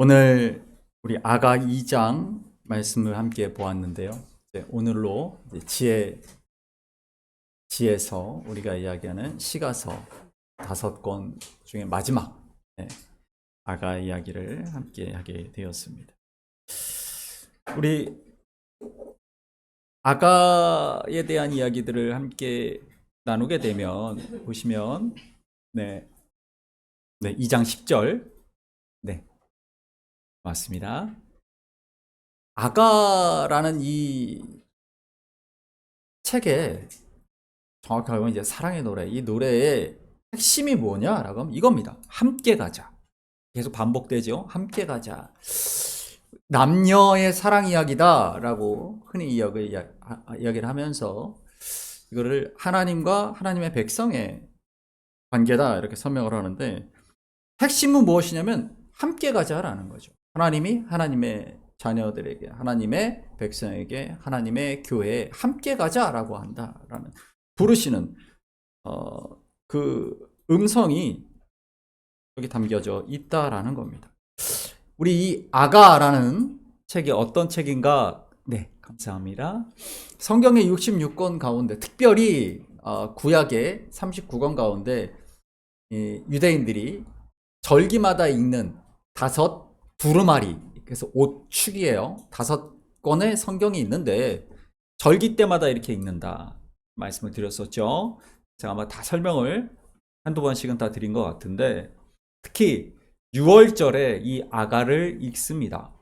오늘 우리 아가 2장 말씀을 함께 보았는데요. 오늘로 지혜서 우리가 이야기하는 시가서 5권 중에 마지막 아가 이야기를 함께 하게 되었습니다. 우리 아가에 대한 이야기들을 함께 나누게 되면 보시면 2장 10절 맞습니다. 아가라는 이 책에 정확하게 보면 이제 사랑의 노래, 이 노래의 핵심이 뭐냐라고 하면 이겁니다. 함께 가자. 계속 반복되죠. 함께 가자. 남녀의 사랑 이야기다라고 흔히 이야기를 하면서 이거를 하나님과 하나님의 백성의 관계다 이렇게 설명을 하는데 핵심은 무엇이냐면 함께 가자라는 거죠. 하나님이 하나님의 자녀들에게, 하나님의 백성에게, 하나님의 교회에 함께 가자라고 한다라는 부르시는 그 음성이 여기 담겨져 있다라는 겁니다. 우리 이 아가라는 책이 어떤 책인가? 네, 감사합니다. 성경의 66권 가운데 특별히 구약의 39권 가운데 유대인들이 절기마다 읽는 5 두루마리, 그래서 5축이에요. 5권의 성경이 있는데 절기 때마다 이렇게 읽는다 말씀을 드렸었죠. 제가 아마 다 설명을 한두 번씩은 다 드린 것 같은데 특히 6월절에 이 아가를 읽습니다.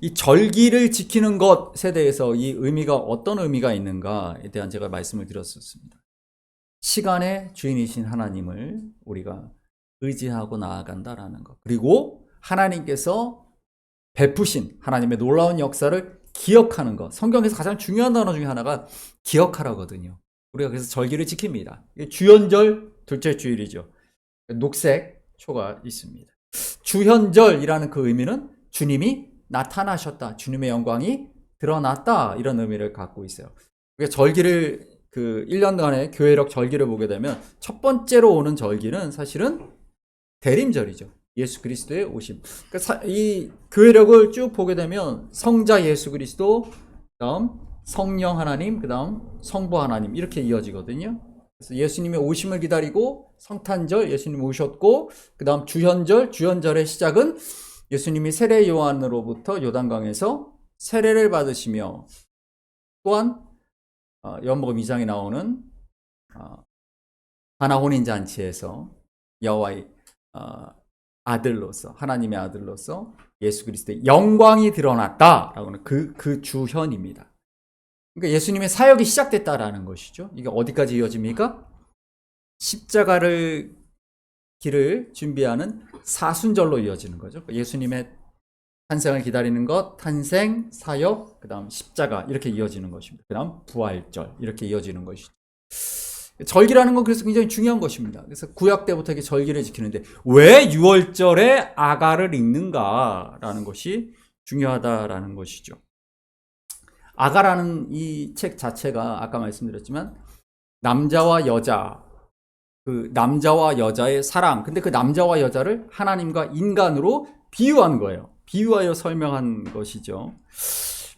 이 절기를 지키는 것에 대해서 이 의미가 어떤 의미가 있는가에 대한 제가 말씀을 드렸었습니다. 시간의 주인이신 하나님을 우리가 의지하고 나아간다라는 것. 그리고 하나님께서 베푸신 하나님의 놀라운 역사를 기억하는 것. 성경에서 가장 중요한 단어 중에 하나가 기억하라거든요. 우리가 그래서 절기를 지킵니다. 주연절 둘째 주일이죠. 녹색 초가 있습니다. 주현절이라는 그 의미는 주님이 나타나셨다. 주님의 영광이 드러났다. 이런 의미를 갖고 있어요. 절기를 1년간의 교회력 절기를 보게 되면 첫 번째로 오는 절기는 사실은 대림절이죠. 예수 그리스도의 오심. 그러니까 이 교회력을 쭉 보게 되면 성자 예수 그리스도, 그다음 성령 하나님, 그다음 성부 하나님 이렇게 이어지거든요. 그래서 예수님의 오심을 기다리고 성탄절 예수님 오셨고, 그다음 주현절의 시작은 예수님이 세례 요한으로부터 요단강에서 세례를 받으시며, 또한 요한복음 2장에 나오는 가나 혼인 잔치에서 여호와의 아들로서, 하나님의 아들로서 예수 그리스도의 영광이 드러났다라고 하는 그 주현입니다. 그러니까 예수님의 사역이 시작됐다라는 것이죠. 이게 어디까지 이어집니까? 십자가를 길을 준비하는 사순절로 이어지는 거죠. 예수님의 탄생을 기다리는 것, 탄생, 사역, 그 다음 십자가 이렇게 이어지는 것입니다. 그 다음 부활절 이렇게 이어지는 것이죠. 절기라는 건 그래서 굉장히 중요한 것입니다. 그래서 구약 때부터 이렇게 절기를 지키는데 왜 6월절에 아가를 읽는가라는 것이 중요하다라는 것이죠. 아가라는 이 책 자체가 아까 말씀드렸지만 남자와 여자, 그 남자와 여자의 사랑, 근데 그 남자와 여자를 하나님과 인간으로 비유한 거예요. 비유하여 설명한 것이죠.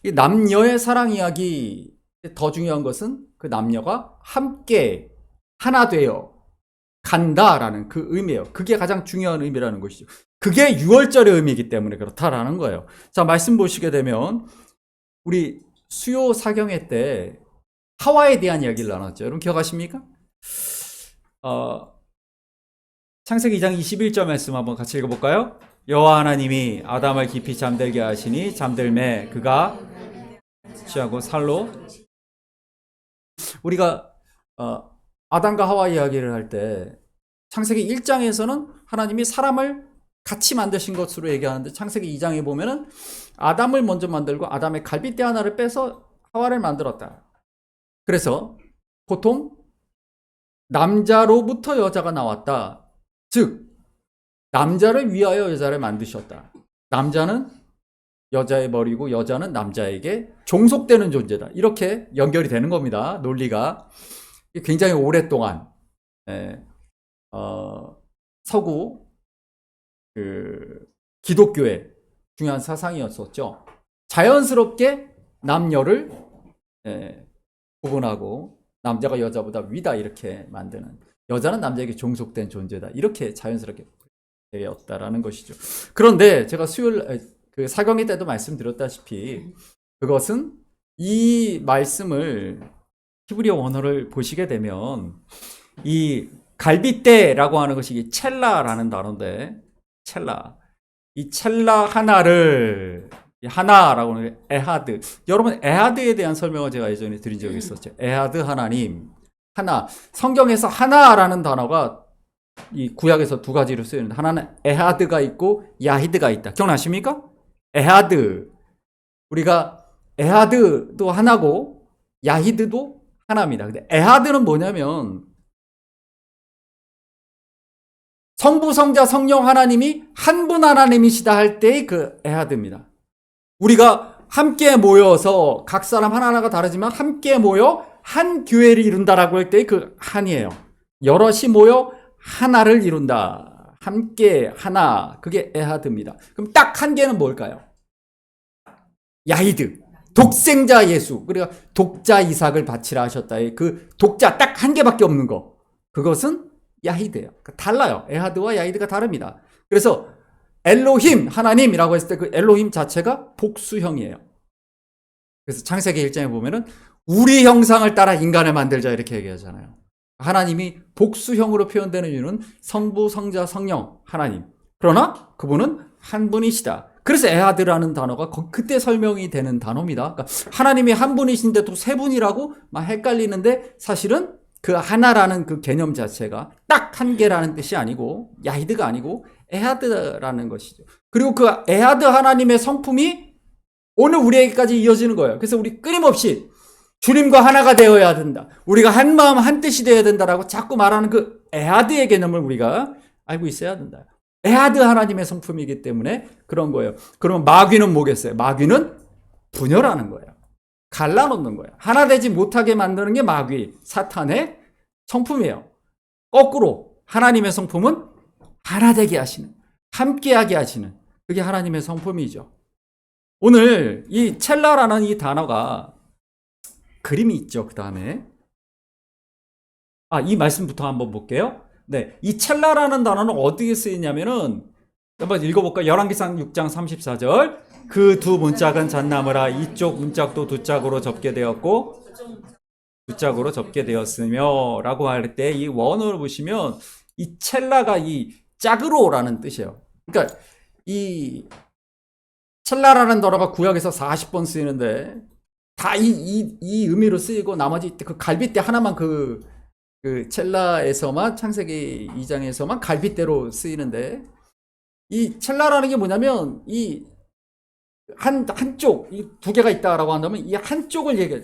이 남녀의 사랑 이야기, 더 중요한 것은 그 남녀가 함께 하나 되어 간다라는 그 의미예요. 그게 가장 중요한 의미라는 것이죠. 그게 6월절의 의미이기 때문에 그렇다라는 거예요. 자, 말씀 보시게 되면 우리 수요 사경회 때 하와에 대한 이야기를 나눴죠. 여러분 기억하십니까? 창세기 2장 21절 말씀 한번 같이 읽어볼까요? 여호와 하나님이 아담을 깊이 잠들게 하시니 잠들매 그가 취하고 살로. 우리가 아담과 하와 이야기를 할 때 창세기 1장에서는 하나님이 사람을 같이 만드신 것으로 얘기하는데 창세기 2장에 보면은 아담을 먼저 만들고 아담의 갈빗대 하나를 빼서 하와를 만들었다. 그래서 보통 남자로부터 여자가 나왔다. 즉 남자를 위하여 여자를 만드셨다. 남자는 여자의 머리고 여자는 남자에게 종속되는 존재다. 이렇게 연결이 되는 겁니다. 논리가. 굉장히 오랫동안 서구 기독교의 중요한 사상이었었죠. 자연스럽게 남녀를 구분하고 남자가 여자보다 위다 이렇게 만드는, 여자는 남자에게 종속된 존재다 이렇게 자연스럽게 되었다라는 것이죠. 그런데 제가 그 사경회 때도 말씀드렸다시피 그것은 이 말씀을 히브리어 원어를 보시게 되면 이 갈빗대라고 하는 것이 첼라라는 단어인데, 이 첼라 하나라고 하는 게 에하드. 여러분 에하드에 대한 설명을 제가 예전에 드린 적이 있었죠. 에하드 하나님, 하나. 성경에서 하나라는 단어가 이 구약에서 두 가지로 쓰이는데, 하나는 에하드가 있고 야히드가 있다. 기억나십니까? 에하드. 우리가 에하드도 하나고 야히드도 하나입니다. 근데 에하드는 뭐냐면 성부, 성자, 성령 하나님이 한 분 하나님이시다 할 때의 그 에하드입니다. 우리가 함께 모여서 각 사람 하나하나가 다르지만 함께 모여 한 교회를 이룬다라고 할 때의 그 한이에요. 여럿이 모여 하나를 이룬다. 함께 하나. 그게 에하드입니다. 그럼 딱 한 개는 뭘까요? 야히드. 독생자 예수. 그러니까 독자 이삭을 바치라 하셨다의 그 독자 딱 한 개밖에 없는 거. 그것은 야히드예요. 달라요. 에하드와 야히드가 다릅니다. 그래서 엘로힘, 하나님이라고 했을 때 그 엘로힘 자체가 복수형이에요. 그래서 창세기 1장에 보면은 우리 형상을 따라 인간을 만들자 이렇게 얘기하잖아요. 하나님이 복수형으로 표현되는 이유는 성부, 성자, 성령, 하나님. 그러나 그분은 한 분이시다. 그래서 에하드라는 단어가 그때 설명이 되는 단어입니다. 그러니까 하나님이 한 분이신데 또 세 분이라고 막 헷갈리는데, 사실은 그 하나라는 그 개념 자체가 딱 한 개라는 뜻이 아니고 야히드가 아니고 에하드라는 것이죠. 그리고 그 에하드 하나님의 성품이 오늘 우리에게까지 이어지는 거예요. 그래서 우리 끊임없이 주님과 하나가 되어야 된다. 우리가 한 마음 한 뜻이 되어야 된다라고 자꾸 말하는 그 에하드의 개념을 우리가 알고 있어야 된다. 에하드 하나님의 성품이기 때문에 그런 거예요. 그러면 마귀는 뭐겠어요? 마귀는 분열하는 거예요. 갈라놓는 거예요. 하나 되지 못하게 만드는 게 마귀, 사탄의 성품이에요. 거꾸로 하나님의 성품은 하나 되게 하시는, 함께하게 하시는, 그게 하나님의 성품이죠. 오늘 이 첼라라는 이 단어가 그림이 있죠. 그 다음에 이 말씀부터 한번 볼게요. 네, 이 첼라라는 단어는 어떻게 쓰이냐면은 한번 읽어볼까요? 열왕기상 6장 34절. 그 두 문짝은 잣나무라. 이쪽 문짝도 두 짝으로 접게 되었고 두 짝으로 접게 되었으며 라고 할 때 이 원어를 보시면 이 첼라가 이 짝으로라는 뜻이에요. 그러니까 이 첼라라는 단어가 구약에서 40번 쓰이는데 다 이 의미로 쓰이고, 나머지 그 갈빗대 하나만 그 첼라에서만, 창세기 2장에서만 갈빗대로 쓰이는데, 이 첼라라는 게 뭐냐면 이 한쪽, 이 두 개가 있다라고 한다면 이 한쪽을 얘기해.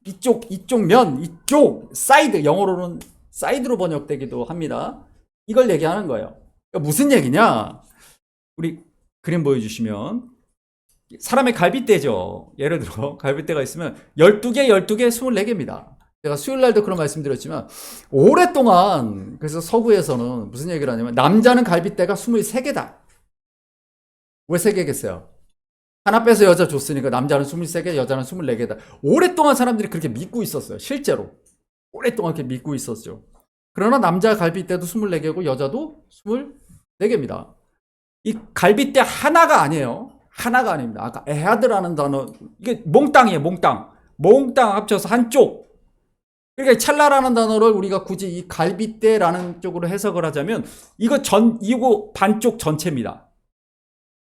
이쪽 면, 이쪽 사이드, 영어로는 사이드로 번역되기도 합니다. 이걸 얘기하는 거예요. 그러니까 무슨 얘기냐? 우리 그림 보여주시면 사람의 갈빗대죠. 예를 들어 갈빗대가 있으면 12개, 24개입니다. 제가 수요일날도 그런 말씀드렸지만 오랫동안, 그래서 서구에서는 무슨 얘기를 하냐면 남자는 갈빗대가 23개다. 왜 3개겠어요? 하나 빼서 여자 줬으니까 남자는 23개, 여자는 24개다. 오랫동안 사람들이 그렇게 믿고 있었어요. 실제로. 오랫동안 그렇게 믿고 있었죠. 그러나 남자 갈빗대도 24개고 여자도 24개입니다. 이 갈빗대 하나가 아니에요. 하나가 아닙니다. 아까 에하드라는 단어, 이게 몽땅이에요. 몽땅 합쳐서 한쪽. 그러니까 찰나라는 단어를 우리가 굳이 이 갈빗대라는 쪽으로 해석을 하자면 이거 반쪽 전체입니다.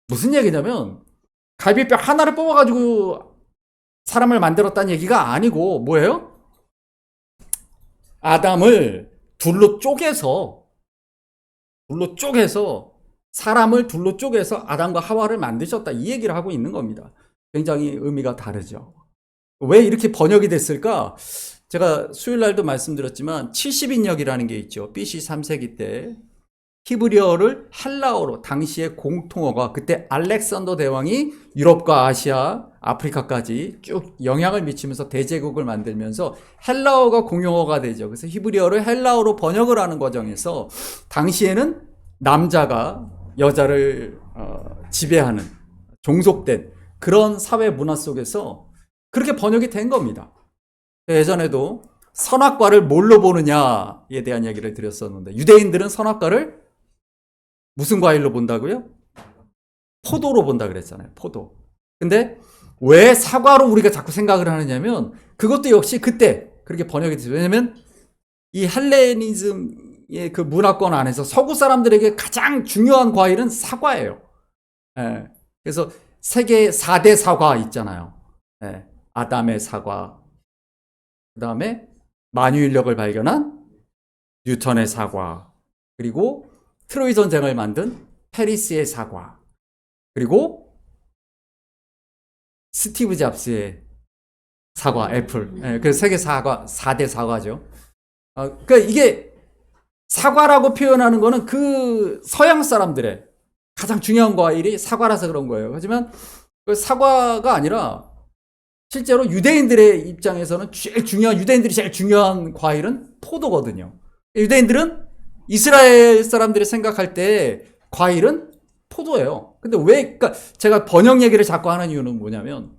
무슨 얘기냐면 갈빗뼈 하나를 뽑아가지고 사람을 만들었다는 얘기가 아니고 뭐예요? 아담을 둘로 쪼개서 사람을 둘로 쪼개서 아담과 하와를 만드셨다, 이 얘기를 하고 있는 겁니다. 굉장히 의미가 다르죠. 왜 이렇게 번역이 됐을까? 제가 수요일날도 말씀드렸지만 70인역이라는 게 있죠. BC 3세기 때 히브리어를 헬라어로, 당시의 공통어가, 그때 알렉산더 대왕이 유럽과 아시아, 아프리카까지 쭉 영향을 미치면서 대제국을 만들면서 헬라어가 공용어가 되죠. 그래서 히브리어를 헬라어로 번역을 하는 과정에서 당시에는 남자가 여자를 지배하는, 종속된 그런 사회 문화 속에서 그렇게 번역이 된 겁니다. 예전에도 선악과를 뭘로 보느냐에 대한 얘기를 드렸었는데, 유대인들은 선악과를 무슨 과일로 본다고요? 포도로 본다 그랬잖아요. 포도. 근데 왜 사과로 우리가 자꾸 생각을 하느냐면, 그것도 역시 그때 그렇게 번역이 됐어요. 왜냐면 이 헬레니즘의 그 문화권 안에서 서구 사람들에게 가장 중요한 과일은 사과예요. 예. 그래서 세계 4대 사과 있잖아요. 예. 아담의 사과, 그 다음에 만유인력을 발견한 뉴턴의 사과, 그리고 트로이 전쟁을 만든 페리스의 사과, 그리고 스티브 잡스의 사과, 애플. 예, 그래서 세계 사과, 4대 사과죠. 그러니까 이게 사과라고 표현하는 거는 그 서양 사람들의 가장 중요한 과일이 사과라서 그런 거예요. 하지만 그 사과가 아니라 실제로 유대인들의 입장에서는 유대인들이 제일 중요한 과일은 포도거든요. 유대인들은 이스라엘 사람들이 생각할 때 과일은 포도예요. 근데 왜, 그러니까 제가 번역 얘기를 자꾸 하는 이유는 뭐냐면,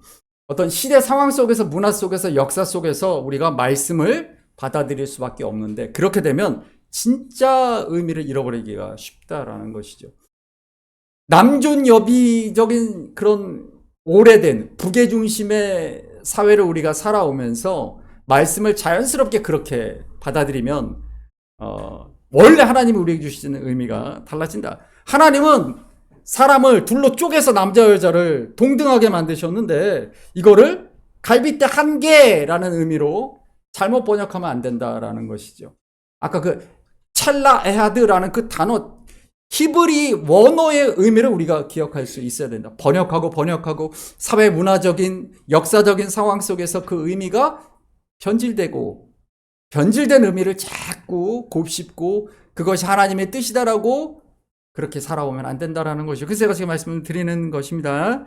어떤 시대 상황 속에서, 문화 속에서, 역사 속에서 우리가 말씀을 받아들일 수밖에 없는데, 그렇게 되면 진짜 의미를 잃어버리기가 쉽다라는 것이죠. 남존여비적인 그런 오래된 북의 중심의 사회를 우리가 살아오면서 말씀을 자연스럽게 그렇게 받아들이면 원래 하나님이 우리에게 주시는 의미가 달라진다. 하나님은 사람을 둘로 쪼개서 남자 여자를 동등하게 만드셨는데 이거를 갈빗대 한 개라는 의미로 잘못 번역하면 안 된다라는 것이죠. 아까 그 찰라 에하드라는 그 단어, 히브리 원어의 의미를 우리가 기억할 수 있어야 된다. 번역하고 사회 문화적인 역사적인 상황 속에서 그 의미가 변질된 의미를 자꾸 곱씹고 그것이 하나님의 뜻이다라고 그렇게 살아오면 안 된다라는 것이죠. 그래서 제가 지금 말씀을 드리는 것입니다.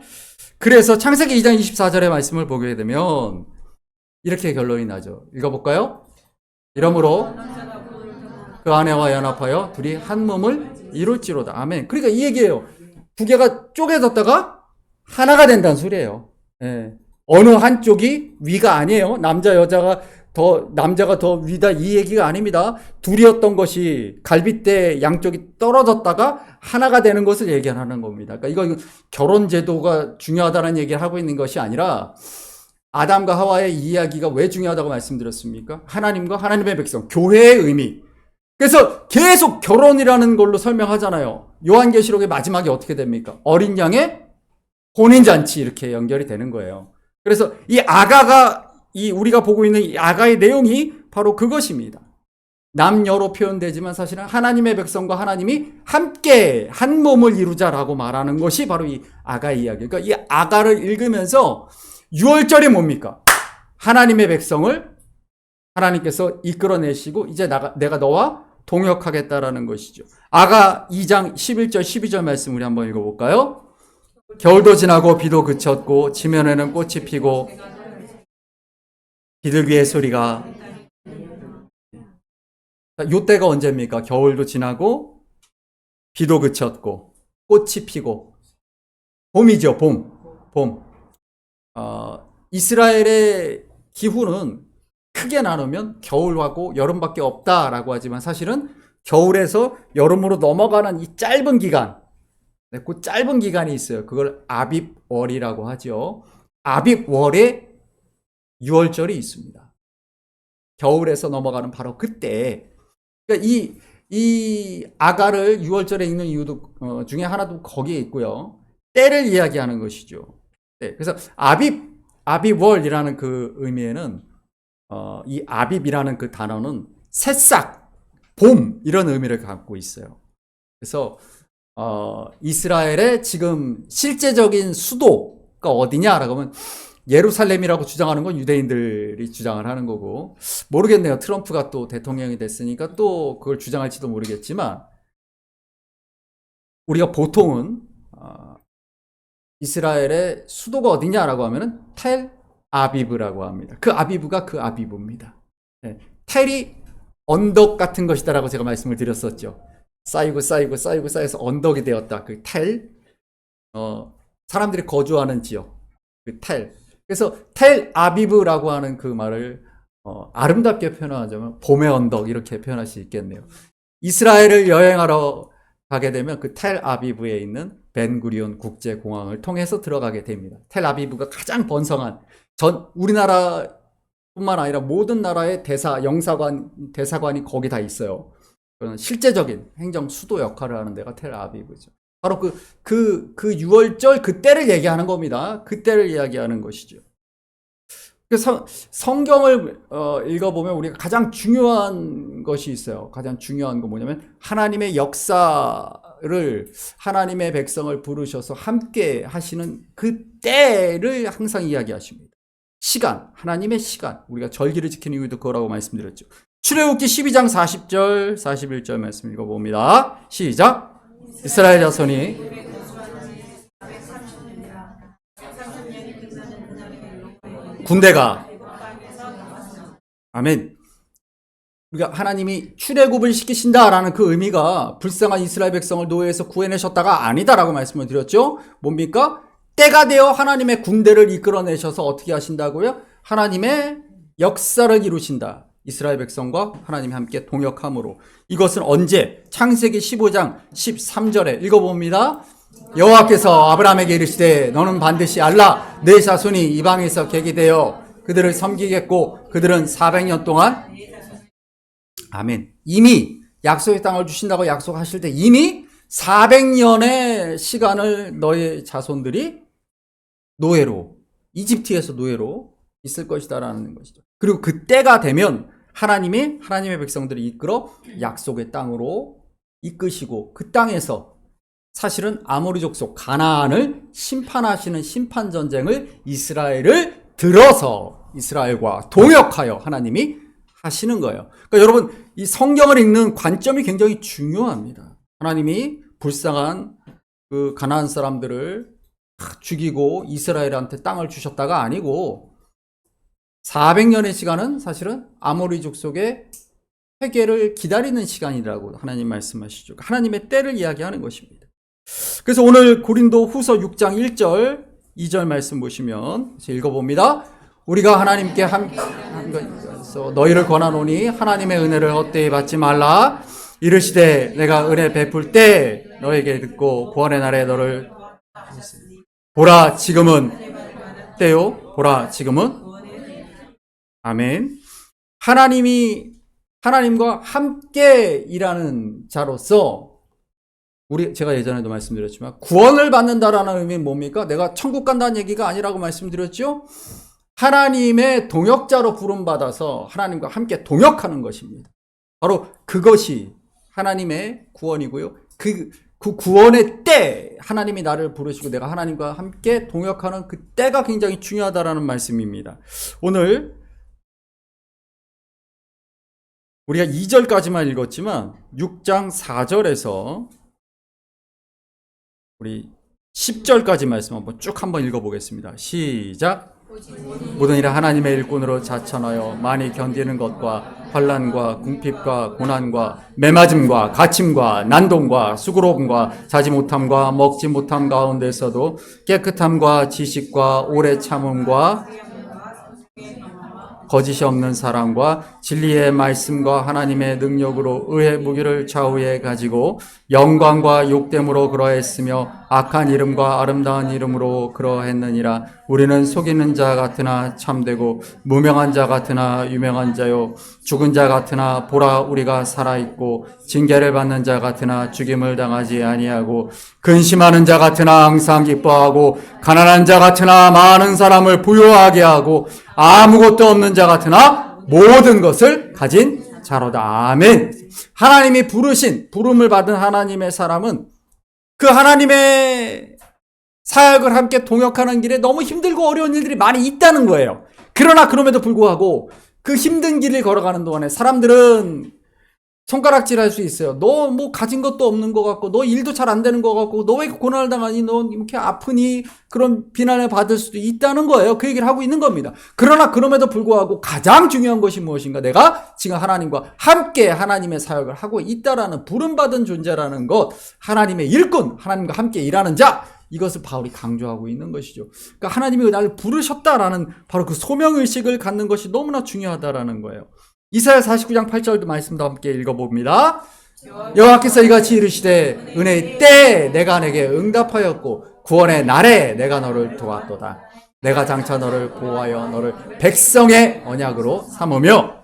그래서 창세기 2장 24절의 말씀을 보게 되면 이렇게 결론이 나죠. 읽어볼까요? 이러므로 그 아내와 연합하여 둘이 한 몸을 이룰지로다. 아멘. 그러니까 이 얘기예요. 두 개가 쪼개졌다가 하나가 된다는 소리예요. 예. 어느 한쪽이 위가 아니에요. 남자가 더 위다 이 얘기가 아닙니다. 둘이었던 것이 갈빗대 양쪽이 떨어졌다가 하나가 되는 것을 얘기하는 겁니다. 그러니까 이거 결혼 제도가 중요하다는 얘기를 하고 있는 것이 아니라 아담과 하와의 이야기가 왜 중요하다고 말씀드렸습니까? 하나님과 하나님의 백성, 교회의 의미. 그래서 계속 결혼이라는 걸로 설명하잖아요. 요한계시록의 마지막에 어떻게 됩니까? 어린 양의 혼인잔치 이렇게 연결이 되는 거예요. 그래서 이 아가가 우리가 보고 있는 이 아가의 내용이 바로 그것입니다. 남녀로 표현되지만 사실은 하나님의 백성과 하나님이 함께 한 몸을 이루자라고 말하는 것이 바로 이 아가의 이야기. 그러니까 이 아가를 읽으면서 6월절이 뭡니까? 하나님의 백성을 하나님께서 이끌어내시고 이제 내가 너와 동역하겠다라는 것이죠. 아가 2장 11절 12절 말씀 우리 한번 읽어볼까요? 겨울도 지나고 비도 그쳤고 지면에는 꽃이 피고 비둘기의 소리가. 요때가 언제입니까? 겨울도 지나고 비도 그쳤고 꽃이 피고 봄이죠. 봄. 이스라엘의 기후는 크게 나누면 겨울하고 여름밖에 없다라고 하지만 사실은 겨울에서 여름으로 넘어가는 이 짧은 기간, 그 짧은 기간이 있어요. 그걸 아빕월이라고 하죠. 아빕월에 6월절이 있습니다. 겨울에서 넘어가는 바로 그때. 그러니까 이 아가를 6월절에 읽는 이유도 중에 하나도 거기에 있고요. 때를 이야기하는 것이죠. 네, 그래서 아빕월이라는 그 의미에는 이 아빕이라는 그 단어는 새싹, 봄 이런 의미를 갖고 있어요. 그래서 이스라엘의 지금 실제적인 수도가 어디냐라고 하면 예루살렘이라고 주장하는 건 유대인들이 주장을 하는 거고, 모르겠네요. 트럼프가 또 대통령이 됐으니까 또 그걸 주장할지도 모르겠지만 우리가 보통은 이스라엘의 수도가 어디냐라고 하면은 텔 아비브라고 합니다. 그 아비브가 그 아비브입니다. 네. 텔이 언덕 같은 것이다라고 제가 말씀을 드렸었죠. 쌓여서 언덕이 되었다. 그 텔. 사람들이 거주하는 지역, 그 텔. 그래서 텔 아비브라고 하는 그 말을 아름답게 표현하자면 봄의 언덕 이렇게 표현할 수 있겠네요. 이스라엘을 여행하러 가게 되면 그 텔 아비브에 있는 벤구리온 국제공항을 통해서 들어가게 됩니다. 텔 아비브가 가장 번성한 우리나라뿐만 아니라 모든 나라의 대사관이 거기 다 있어요. 실제적인 행정 수도 역할을 하는 데가 텔 아비브죠. 바로 그 6월절 그때를 얘기하는 겁니다. 그때를 이야기하는 것이죠. 그래서 성경을 읽어보면 우리가 가장 중요한 것이 있어요. 가장 중요한 건 뭐냐면 하나님의 역사를, 하나님의 백성을 부르셔서 함께 하시는 그 때를 항상 이야기하십니다. 시간, 하나님의 시간. 우리가 절기를 지키는 이유도 그거라고 말씀드렸죠. 출애굽기 12장 40절 41절 말씀 읽어봅니다. 시작. 이스라엘 자손이 군대가, 아멘. 우리가 하나님이 출애굽을 시키신다라는 그 의미가 불쌍한 이스라엘 백성을 노예에서 구해내셨다가 아니다라고 말씀을 드렸죠. 뭡니까? 때가 되어 하나님의 군대를 이끌어내셔서 어떻게 하신다고요? 하나님의 역사를 이루신다. 이스라엘 백성과 하나님이 함께 동역함으로. 이것은 언제? 창세기 15장 13절에 읽어봅니다. 여호와께서 아브라함에게 이르시되 너는 반드시 알라 내 자손이 이방에서 객이 되어 그들을 섬기겠고 그들은 400년 동안, 아멘. 이미 약속의 땅을 주신다고 약속하실 때 이미 400년의 시간을 너의 자손들이 노예로, 이집트에서 노예로 있을 것이다라는 것이죠. 그리고 그때가 되면 하나님의 백성들을 이끌어 약속의 땅으로 이끄시고 그 땅에서 사실은 아모리 족속 가나안을 심판하시는 심판전쟁을 이스라엘을 들어서 이스라엘과 동역하여 하나님이 하시는 거예요. 그러니까 여러분 이 성경을 읽는 관점이 굉장히 중요합니다. 하나님이 불쌍한 그 가나안 사람들을 죽이고 이스라엘한테 땅을 주셨다가 아니고 400년의 시간은 사실은 아모리 족속의 회개를 기다리는 시간이라고 하나님 말씀하시죠. 하나님의 때를 이야기하는 것입니다. 그래서 오늘 고린도 후서 6장 1절 2절 말씀 보시면 읽어봅니다. 우리가 하나님께 함께서 너희를 권하노니 하나님의 은혜를 헛되이 받지 말라. 이르시되 내가 은혜 베풀 때 너에게 듣고 구원의 날에 너를 보라 지금은 때요. 보라 지금은, 아멘. 하나님과 함께 일하는 자로서 제가 예전에도 말씀드렸지만 구원을 받는다라는 의미는 뭡니까? 내가 천국 간다는 얘기가 아니라고 말씀드렸죠? 하나님의 동역자로 부름받아서 하나님과 함께 동역하는 것입니다. 바로 그것이 하나님의 구원이고요. 그 구원의 때 하나님이 나를 부르시고 내가 하나님과 함께 동역하는 그 때가 굉장히 중요하다라는 말씀입니다. 오늘 우리가 2절까지만 읽었지만 6장 4절에서 우리 10절까지 말씀 한번 읽어보겠습니다. 시작. 모든 일에 하나님의 일꾼으로 자천하여 많이 견디는 것과 환난과 궁핍과 고난과 매맞음과 갇힘과 난동과 수고로움과 자지 못함과 먹지 못함 가운데서도 깨끗함과 지식과 오래 참음과 거짓이 없는 사랑과 진리의 말씀과 하나님의 능력으로 의의 무기를 좌우에 가지고 영광과 욕됨으로 그러했으며 악한 이름과 아름다운 이름으로 그러했느니라. 우리는 속이는 자 같으나 참되고 무명한 자 같으나 유명한 자요 죽은 자 같으나 보라 우리가 살아있고 징계를 받는 자 같으나 죽임을 당하지 아니하고 근심하는 자 같으나 항상 기뻐하고 가난한 자 같으나 많은 사람을 부유하게 하고 아무것도 없는 자 같으나 모든 것을 가진 자로다. 아멘. 하나님이 부름을 받은 하나님의 사람은 그 하나님의 사역을 함께 동역하는 길에 너무 힘들고 어려운 일들이 많이 있다는 거예요. 그러나 그럼에도 불구하고 그 힘든 길을 걸어가는 동안에 사람들은 손가락질 할 수 있어요. 너 뭐 가진 것도 없는 것 같고, 너 일도 잘 안 되는 것 같고, 너 왜 고난을 당하니? 너 이렇게 아프니? 그런 비난을 받을 수도 있다는 거예요. 그 얘기를 하고 있는 겁니다. 그러나 그럼에도 불구하고 가장 중요한 것이 무엇인가? 내가 지금 하나님과 함께 하나님의 사역을 하고 있다라는 부름받은 존재라는 것, 하나님의 일꾼, 하나님과 함께 일하는 자, 이것을 바울이 강조하고 있는 것이죠. 그러니까 하나님이 나를 부르셨다라는 바로 그 소명의식을 갖는 것이 너무나 중요하다라는 거예요. 이사야 49장 8절도 말씀도 함께 읽어봅니다. 여호와께서 이같이 이르시되 은혜의 때에 내가 내게 응답하였고 구원의 날에 내가 너를 도왔도다. 내가 장차 너를 보호하여 너를 백성의 언약으로 삼으며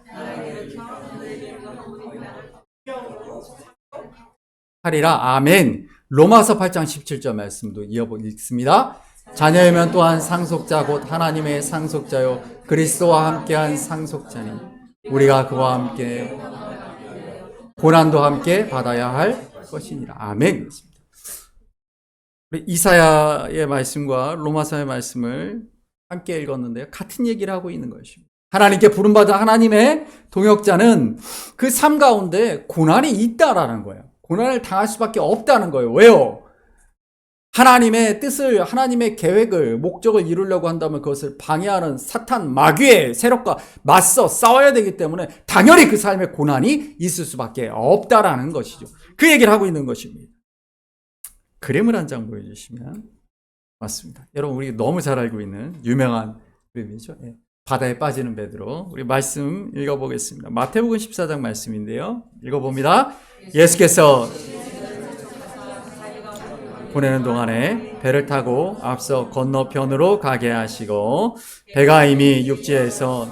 하리라. 아멘. 로마서 8장 17절 말씀도 읽습니다. 자녀이면 또한 상속자 곧 하나님의 상속자요 그리스도와 함께한 상속자니 우리가 그와 함께 고난도 함께 받아야 할 것이니라. 아멘. 우리 이사야의 말씀과 로마서의 말씀을 함께 읽었는데요. 같은 얘기를 하고 있는 것입니다. 하나님께 부름받은 하나님의 동역자는 그 삶 가운데 고난이 있다라는 거예요. 고난을 당할 수밖에 없다는 거예요. 왜요? 하나님의 뜻을, 하나님의 계획을, 목적을 이루려고 한다면 그것을 방해하는 사탄, 마귀의 세력과 맞서 싸워야 되기 때문에 당연히 그 삶에 고난이 있을 수밖에 없다라는 것이죠. 그 얘기를 하고 있는 것입니다. 그림을 한 장 보여주시면. 맞습니다. 여러분, 우리 너무 잘 알고 있는 유명한 그림이죠. 바다에 빠지는 베드로. 우리 말씀 읽어보겠습니다. 마태복음 14장 말씀인데요. 읽어봅니다. 예수께서 보내는 동안에 배를 타고 앞서 건너편으로 가게 하시고 배가 이미 육지에서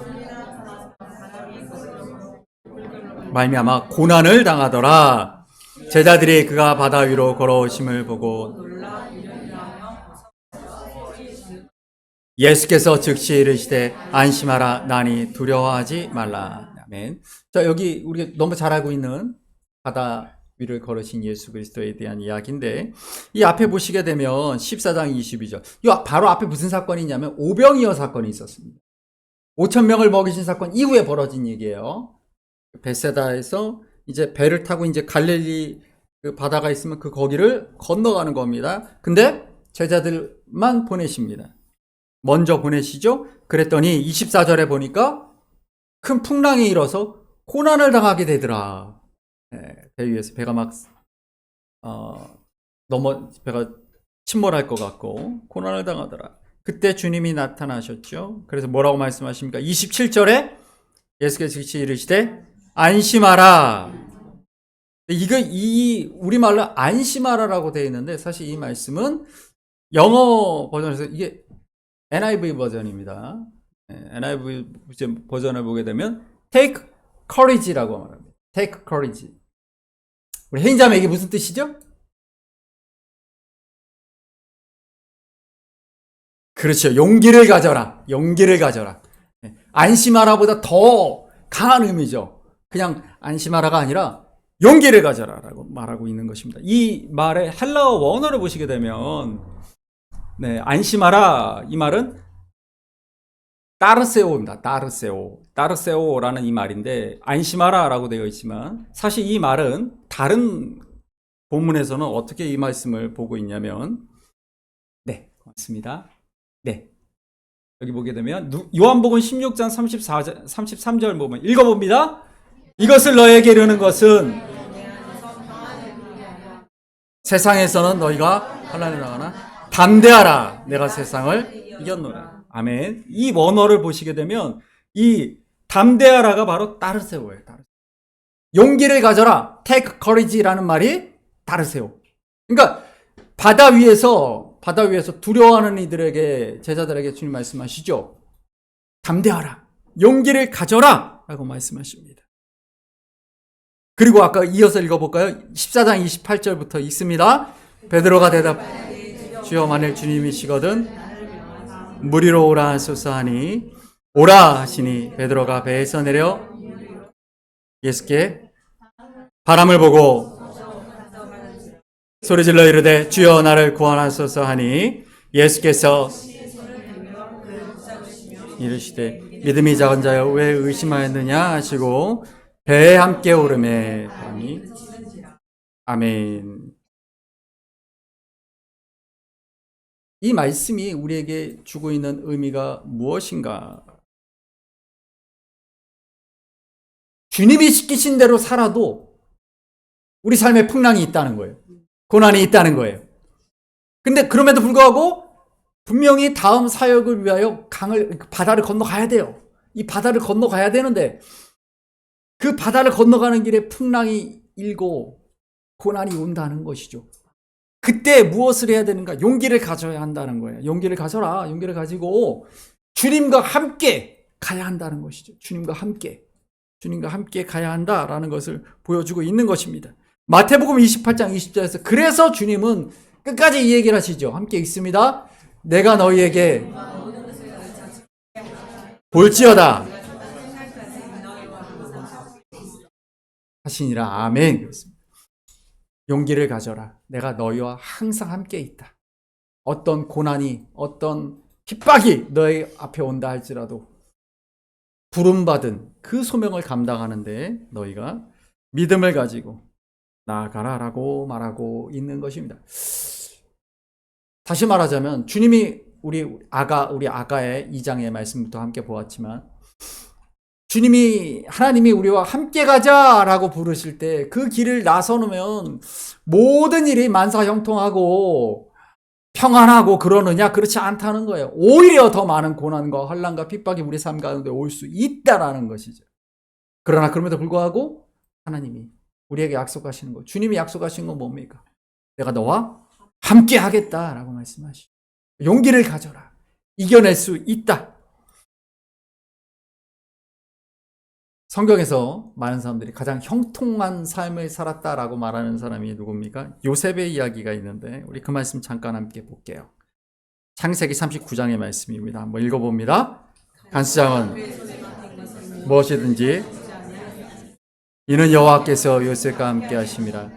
말미암아 고난을 당하더라. 제자들이 그가 바다 위로 걸어오심을 보고 예수께서 즉시 이르시되 안심하라 나니 두려워하지 말라. 아멘. 자, 여기 우리가 너무 잘 알고 있는 바다 위를 걸으신 예수 그리스도에 대한 이야기인데 이 앞에 보시게 되면 14장 22절 이 바로 앞에 무슨 사건이 있냐면 오병이어 사건이 있었습니다. 5,000명을 먹이신 사건 이후에 벌어진 얘기예요. 벳세다에서 이제 배를 타고 이제 갈릴리 그 바다가 있으면 그 거기를 건너가는 겁니다. 근데 제자들만 보내십니다. 먼저 보내시죠. 그랬더니 24절에 보니까 큰 풍랑이 일어서 고난을 당하게 되더라. 배 위에서 배가 막 배가 침몰할 것 같고 고난을 당하더라. 그때 주님이 나타나셨죠. 그래서 뭐라고 말씀하십니까? 27절에 예수께서 즉시 이르시되 안심하라. 이 우리말로 안심하라라고 되어 있는데 사실 이 말씀은 영어 버전에서 이게 NIV 버전입니다. NIV 버전을 보게 되면 take courage라고 말합니다. take courage. 우리 혜인자매 이게 무슨 뜻이죠? 그렇죠. 용기를 가져라. 용기를 가져라. 안심하라보다 더 강한 의미죠. 그냥 안심하라가 아니라 용기를 가져라라고 말하고 있는 것입니다. 이 말의 헬라어 원어를 보시게 되면 안심하라 이 말은 따르세오입니다. 따르세오라는 이 말인데 안심하라라고 되어 있지만 사실 이 말은 다른 본문에서는 어떻게 이 말씀을 보고 있냐면 맞습니다. 여기 보게 되면 요한복음 16장 33절 보면 읽어봅니다. 이것을 너에게 이르는 것은 세상에서는 너희가 환난을 당하나 담대하라 내가 세상을 이겼노라. 아멘. 이 원어를 보시게 되면 이 담대하라가 바로 따르세오예요. 용기를 가져라. take courage라는 말이 따르세오. 그러니까 바다 위에서 두려워하는 이들에게 제자들에게 주님 말씀하시죠. 담대하라. 용기를 가져라 라고 말씀하십니다. 그리고 아까 이어서 읽어볼까요? 14장 28절부터 읽습니다. 베드로가 대답 주여 만일 주님이시거든 무리로 오라 하소서 하니 오라 하시니 베드로가 배에서 내려 예수께 바람을 보고 소리질러 이르되 주여 나를 구원하소서 하니 예수께서 이르시되 믿음이 작은 자여 왜 의심하였느냐 하시고 배에 함께 오름에 바람이 아멘. 이 말씀이 우리에게 주고 있는 의미가 무엇인가? 주님이 시키신 대로 살아도 우리 삶에 풍랑이 있다는 거예요. 고난이 있다는 거예요. 근데 그럼에도 불구하고 분명히 다음 사역을 위하여 바다를 건너가야 돼요. 이 바다를 건너가야 되는데 그 바다를 건너가는 길에 풍랑이 일고 고난이 온다는 것이죠. 그때 무엇을 해야 되는가? 용기를 가져야 한다는 거예요. 용기를 가져라. 용기를 가지고 주님과 함께 가야 한다는 것이죠. 주님과 함께 가야 한다라는 것을 보여주고 있는 것입니다. 마태복음 28장 20절에서 그래서 주님은 끝까지 이 얘기를 하시죠. 함께 읽습니다. 내가 너희에게 볼지어다 하시니라. 아멘. 용기를 가져라. 내가 너희와 항상 함께 있다. 어떤 고난이, 어떤 핍박이 너희 앞에 온다 할지라도 부름받은 그 소명을 감당하는데 너희가 믿음을 가지고 나아가라라고 말하고 있는 것입니다. 다시 말하자면 주님이 우리 아가의 2장의 말씀부터 함께 보았지만 하나님이 우리와 함께 가자라고 부르실 때 그 길을 나서면 모든 일이 만사형통하고 평안하고 그러느냐? 그렇지 않다는 거예요. 오히려 더 많은 고난과 환난과 핍박이 우리 삶 가운데 올 수 있다라는 것이죠. 그러나 그럼에도 불구하고 하나님이 우리에게 약속하시는 거, 주님이 약속하신 건 뭡니까? 내가 너와 함께 하겠다라고 말씀하시죠. 용기를 가져라. 이겨낼 수 있다. 성경에서 많은 사람들이 가장 형통한 삶을 살았다라고 말하는 사람이 누굽니까? 요셉의 이야기가 있는데 우리 그 말씀 잠깐 함께 볼게요. 창세기 39장의 말씀입니다. 한번 읽어봅니다. 간수장은 무엇이든지 이는 여호와께서 요셉과 함께 하심이라.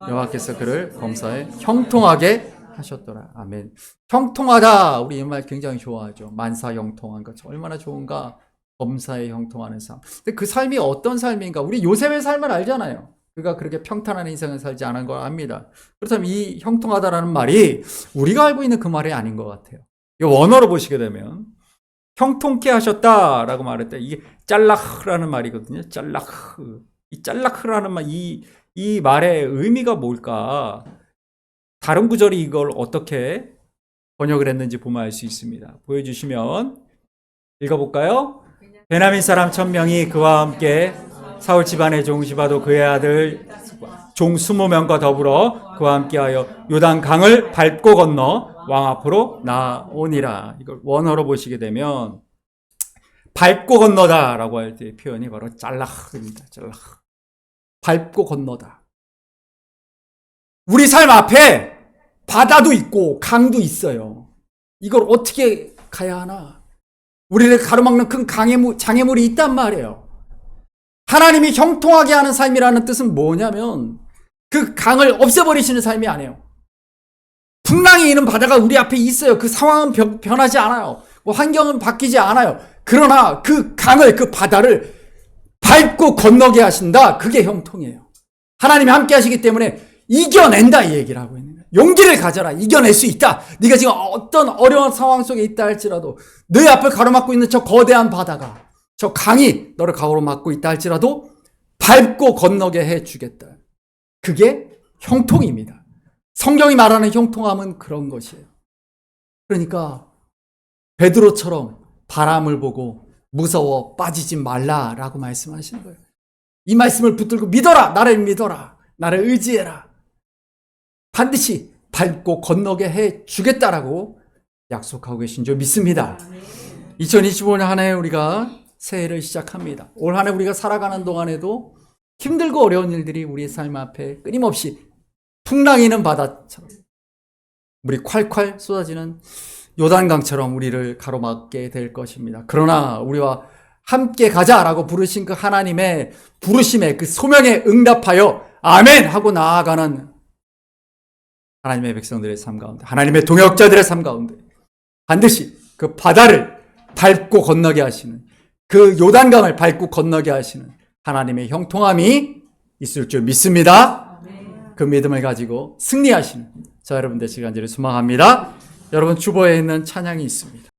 여호와께서 그를 범사에 형통하게 하셨더라. 아멘. 형통하다. 우리 이 말 굉장히 좋아하죠. 만사형통한 것 얼마나 좋은가. 범사에 형통하는 삶. 근데 그 삶이 어떤 삶인가? 우리 요셉의 삶을 알잖아요. 그가 그렇게 평탄한 인생을 살지 않은 걸 압니다. 그렇다면 이 형통하다라는 말이 우리가 알고 있는 그 말이 아닌 것 같아요. 이 원어로 보시게 되면 형통케 하셨다라고 말할 때 이게 짤라흐라는 말이거든요. 짤라흐. 이 짤라흐라는 말, 이 말의 의미가 뭘까? 다른 구절이 이걸 어떻게 번역을 했는지 보면 알 수 있습니다. 보여주시면 읽어볼까요? 베냐민 사람 1000명이 그와 함께 사울 집안의 종 시바도 그의 아들 종 20명과 더불어 그와 함께하여 요단 강을 밟고 건너 왕 앞으로 나오니라. 이걸 원어로 보시게 되면 밟고 건너다라고 할 때 표현이 바로 짤라흐입니다. 짤라흐. 밟고 건너다. 우리 삶 앞에 바다도 있고 강도 있어요. 이걸 어떻게 가야 하나? 우리를 가로막는 큰 장애물이 있단 말이에요. 하나님이 형통하게 하는 삶이라는 뜻은 뭐냐면 그 강을 없애버리시는 삶이 아니에요. 풍랑이 있는 바다가 우리 앞에 있어요. 그 상황은 변하지 않아요. 환경은 바뀌지 않아요. 그러나 그 강을, 그 바다를 밟고 건너게 하신다. 그게 형통이에요. 하나님이 함께 하시기 때문에 이겨낸다 이 얘기를 하고 있는 거예요. 용기를 가져라. 이겨낼 수 있다. 네가 지금 어떤 어려운 상황 속에 있다 할지라도 너의 앞을 가로막고 있는 저 거대한 바다가, 저 강이 너를 가로막고 있다 할지라도 밟고 건너게 해주겠다. 그게 형통입니다. 성경이 말하는 형통함은 그런 것이에요. 그러니까 베드로처럼 바람을 보고 무서워 빠지지 말라라고 말씀하시는 거예요. 이 말씀을 붙들고 믿어라. 나를 믿어라. 나를 의지해라. 반드시 밟고 건너게 해 주겠다라고 약속하고 계신 줄 믿습니다. 2025년 한 해 우리가 새해를 시작합니다. 올 한 해 우리가 살아가는 동안에도 힘들고 어려운 일들이 우리의 삶 앞에 끊임없이 풍랑이는 바다처럼 물이 콸콸 쏟아지는 요단강처럼 우리를 가로막게 될 것입니다. 그러나 우리와 함께 가자라고 부르신 그 하나님의 부르심에 그 소명에 응답하여 아멘 하고 나아가는 하나님의 백성들의 삶 가운데, 하나님의 동역자들의 삶 가운데 반드시 그 바다를 밟고 건너게 하시는, 그 요단강을 밟고 건너게 하시는 하나님의 형통함이 있을 줄 믿습니다. 그 믿음을 가지고 승리하시는 저 여러분 되시길 간절히 소망합니다. 여러분 주보에 있는 찬양이 있습니다.